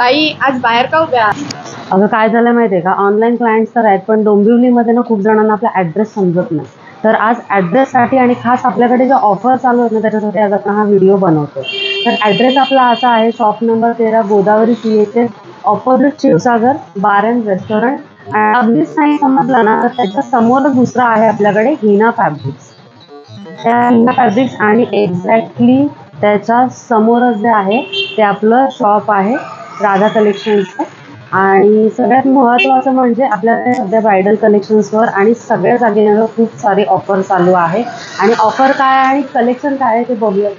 ताई आज बाहेर का उभ्या? अगं काय झालं माहितीये का, ऑनलाईन क्लायंट्स तर आहेत पण डोंबिवलीमध्ये ना खूप जणांना आपला ॲड्रेस समजत नाही. तर आज ॲड्रेससाठी आणि खास आपल्याकडे जे ऑफर चालू आहेत ना त्याच्यासाठी आज आपण हा व्हिडिओ बनवतोय. तर ॲड्रेस आपला असा आहे, shop number 13 Godavari CHS opposite Shivsagar bar and restaurant. आणि अगदीच नाही समजलं ना तर त्याच्या समोरच दुसरा आहे आपल्याकडे हिना फॅब्रिक्स. त्या हिना फॅब्रिक्स आणि एक्झॅक्टली त्याच्या समोरच जे आहे ते आपलं शॉप आहे राधा कलेक्शन्सचं. आणि सगळ्यात महत्त्वाचं म्हणजे आपल्याकडे सध्या ब्रायडल कलेक्शन्सवर आणि सगळ्या जागेवर खूप सारे ऑफर चालू आहे. आणि ऑफर काय आहे आणि कलेक्शन काय आहे ते बघूया.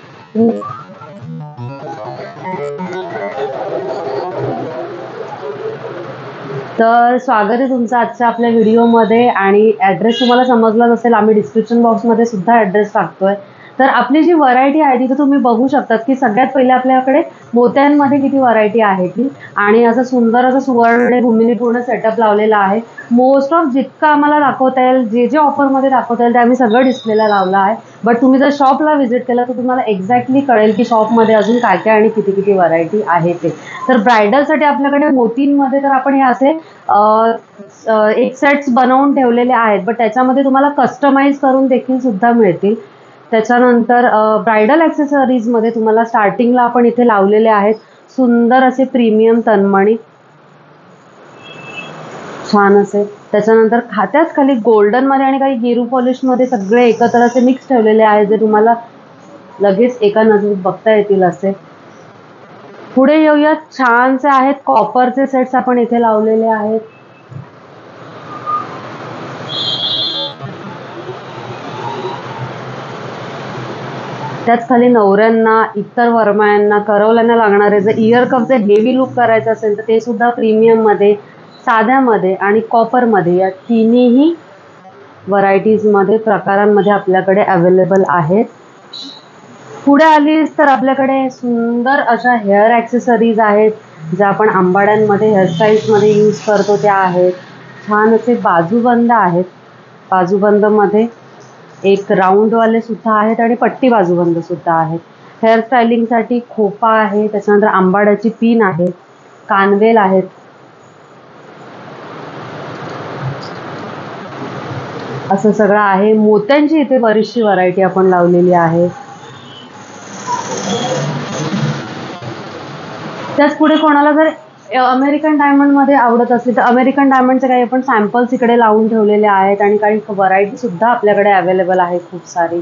तर स्वागत आहे तुमचं आजच्या आपल्या व्हिडिओमध्ये. आणि ॲड्रेस तुम्हाला समजलाच असेल, आम्ही डिस्क्रिप्शन बॉक्समध्ये सुद्धा ॲड्रेस टाकतोय. तर आपली जी व्हरायटी आहे तिथे तुम्ही बघू शकतात की सगळ्यात पहिले आपल्याकडे मोत्यांमध्ये किती व्हरायटी आहे ती. आणि असं सुंदर असं सुवर्ण भूमीने पूर्ण सेटअप लावलेला आहे. मोस्ट ऑफ जितकं आम्हाला दाखवता येईल, जे जे ऑफरमध्ये दाखवता येईल ते आम्ही सगळं डिस्प्लेला लावलं आहे. बट तुम्ही जर शॉपला व्हिजिट केलं तर तुम्हाला एक्झॅक्टली कळेल की शॉपमध्ये अजून काय काय आणि किती किती व्हरायटी आहे ते. तर ब्रायडलसाठी आपल्याकडे मोतींमध्ये तर आपण हे असे एक सेट्स बनवून ठेवलेले आहेत, बट त्याच्यामध्ये तुम्हाला कस्टमाइज करून देखील सुद्धा मिळतील. त्याच्यानंतर ब्रायडल ॲक्सेसरीजमध्ये तुम्हाला स्टार्टिंगला आपण इथे लावलेले आहेत सुंदर असे प्रीमियम तन्मणी, छान असे. त्याच्यानंतर त्याच खाली गोल्डनमध्ये आणि काही गिरू पॉलिशमध्ये सगळे एकत्र असे मिक्स ठेवलेले आहेत, जे तुम्हाला लगेच एका नजरेत बघता येतील असे. पुढे येऊयात, छानसे आहेत कॉपरचे सेट्स आपण इथे लावलेले आहेत. त्याच खाली नवऱ्यांना, इतर वरमायांना, करवल्यांना लागणारे जर इयर कपचे हेवी लुक करायचं असेल तर ते सुद्धा प्रीमियममध्ये, साध्यामध्ये आणि कॉपरमध्ये या तिन्ही व्हरायटीजमध्ये प्रकारांमध्ये आपल्याकडे अवेलेबल आहेत. पुढे आलीस तर आपल्याकडे सुंदर अशा हेअर ॲक्सेसरीज आहेत ज्या आपण आंबाड्यांमध्ये हेअरस्टाईल्समध्ये यूज करतो त्या आहेत. छान असे बाजूबंद आहेत, बाजूबंदमध्ये एक राऊंडवाले सुद्धा आहेत आणि पट्टी बाजूबंद सुद्धा आहेत. हेअर स्टायलिंगसाठी खोपा आहे, त्याच्यानंतर आंबाड्याची पिन आहे, कानवेल आहेत. असं सगळं आहे. मोत्यांची इथे बरीचशी व्हरायटी आपण लावलेली आहे. त्याच पुढे कोणाला जर अमेरिकन डायमंडमध्ये आवडत असली तर अमेरिकन डायमंडचे काही आपण सॅम्पल्स इकडे लावून ठेवलेले आहेत आणि काही व्हरायटी सुद्धा आपल्याकडे अवेलेबल आहे खूप सारी.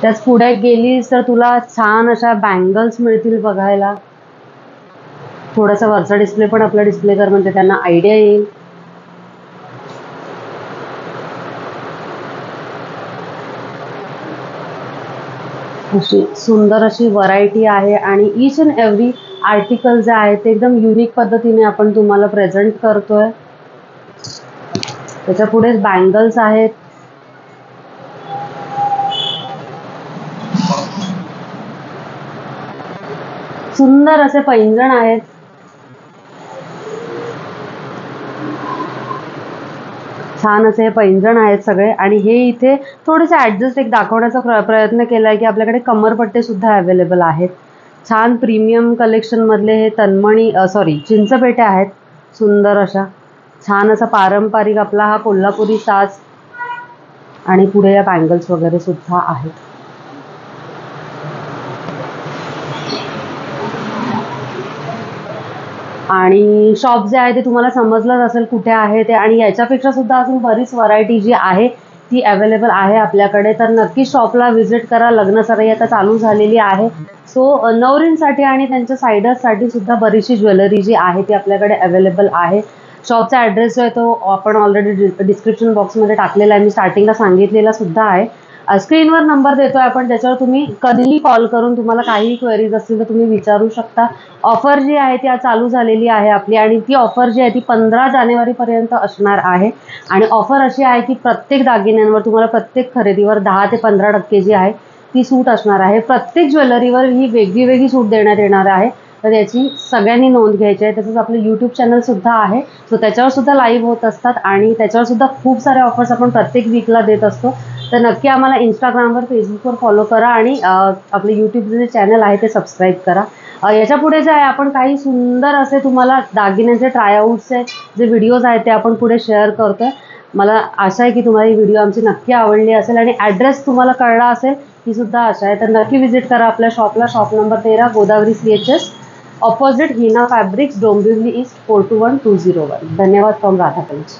त्याच पुढे गेलीस तर तुला छान अशा बँगल्स मिळतील बघायला. थोडासा वरचा डिस्प्ले पण आपला डिस्प्ले कर म्हणजे त्यांना आयडिया येईल. अशी सुंदर अशी व्हरायटी आहे आणि ईच अँड एव्हरी आर्टिकल जे आहे ते एकदम युनिक पद्धतीने आपण तुम्हाला प्रेझेंट करतोय. त्याच्या पुढे बँगल्स आहेत. सुंदर असे पैंजण आहेत. छान असे पैंजण आहेत सगळे. आणि हे इथे थोडेसे ॲडजस्ट एक दाखवण्याचा प्रयत्न केला आहे की आपल्याकडे कमरपट्टे सुद्धा अवेलेबल आहेत. छान प्रीमियम कलेक्शनमधले हे तन्मणी चिंचपेट्या आहेत सुंदर अशा. छान असा पारंपरिक आपला हा कोल्हापुरी साज. आणि पुढे या बँगल्स वगैरे सुद्धा आहेत. आणि शॉप जे आहे ते तुम्हाला समजलंच असेल कुठे आहे ते. आणि याच्यापेक्षा सुद्धा अजून बरीच व्हरायटी जी आहे ती अवेलेबल आहे आपल्याकडे. तर नक्की शॉपला व्हिजिट करा. लग्नसराई आता चालू झालेली आहे, सो नवरींसाठी आणि त्यांच्या सायडर्ससाठी सुद्धा बरीचशी ज्वेलरी जी आहे ती आपल्याकडे अवेलेबल आहे. शॉपचा ॲड्रेस जो आहे तो आपण ऑलरेडी डिस्क्रिप्शन बॉक्समध्ये टाकलेला आहे, मी स्टार्टिंगला सांगितलेला सुद्धा आहे. स्क्रीनवर नंबर देतोय आपण, त्याच्यावर तुम्ही कधीही कॉल करून तुम्हाला काहीही क्वेरीज असतील तर तुम्ही विचारू शकता. ऑफर जी आहे ती आज चालू झालेली आहे आपली आणि ती ऑफर जी आहे ती 15 जानेवारीपर्यंत असणार आहे. आणि ऑफर अशी आहे की प्रत्येक दागिन्यांवर तुम्हाला प्रत्येक खरेदीवर 10 ते 15% जी आहे ती सूट असणार आहे. प्रत्येक ज्वेलरीवर ही वेगळी वेगळी सूट देण्यात येणार आहे, तर याची सगळ्यांनी नोंद घ्यायची आहे. तसंच आपलं यूट्यूब चॅनल सुद्धा आहे, सो त्याच्यावर सुद्धा लाईव्ह होत असतात आणि त्याच्यावर सुद्धा खूप सारे ऑफर्स आपण प्रत्येक वीकला देत असतो. तर नक्की आम्हाला इंस्टाग्रामवर, फेसबुकवर फॉलो करा आणि आपलं यूट्यूबचं जे चॅनल आहे ते सबस्क्राईब करा. याच्या पुढे जे आहे आपण काही सुंदर असे तुम्हाला दागिन्यांचे ट्रायआउट्सचे जे व्हिडिओज आहेत ते आपण पुढे शेअर करतोय. मला आशा आहे की तुम्हाला ही व्हिडिओ आमची नक्की आवडली असेल आणि ॲड्रेस तुम्हाला कळला असेल ही सुद्धा आशा आहे. तर नक्की व्हिजिट करा आपल्या शॉपला. Shop number 13 Godavari CHS opposite Hina fabrics Dombivli east 421201. धन्यवाद फ्रॉम राधा कलर्स.